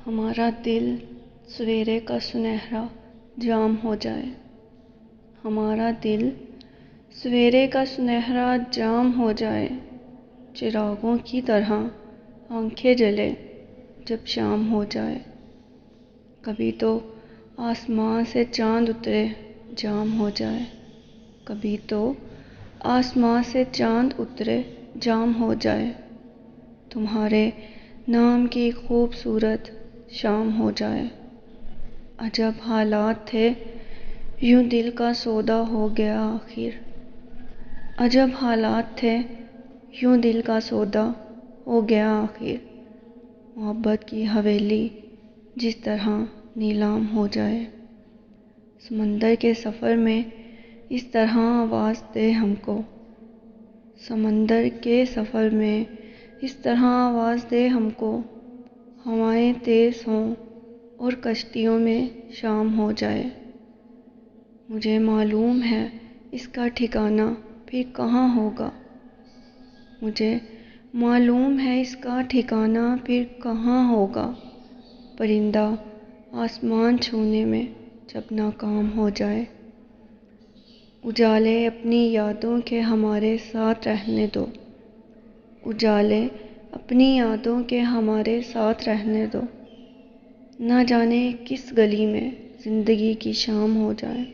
ہمارا دل سویرے کا سنہرا جام ہو جائے، ہمارا دل سویرے کا سنہرا جام ہو جائے، چراغوں کی طرح آنکھیں جلے جب شام ہو جائے۔ کبھی تو آسمان سے چاند اترے جام ہو جائے، کبھی تو آسمان سے چاند اترے جام ہو جائے، تمہارے نام کی خوبصورت شام ہو جائے۔ عجب حالات تھے یوں دل کا سودا ہو گیا آخر، عجب حالات تھے یوں دل کا سودا ہو گیا آخر، محبت کی حویلی جس طرح نیلام ہو جائے۔ سمندر کے سفر میں اس طرح آواز دے ہم کو، سمندر کے سفر میں اس طرح آواز دے ہم کو، ہوائیں تیز ہوں اور کشتیوں میں شام ہو جائے۔ مجھے معلوم ہے اس کا ٹھکانہ پھر کہاں ہوگا، مجھے معلوم ہے اس کا ٹھکانہ پھر کہاں ہوگا، پرندہ آسمان چھونے میں جب ناکام ہو جائے۔ اجالے اپنی یادوں کے ہمارے ساتھ رہنے دو، اجالے اپنی یادوں کے ہمارے ساتھ رہنے دو، نہ جانے کس گلی میں زندگی کی شام ہو جائے۔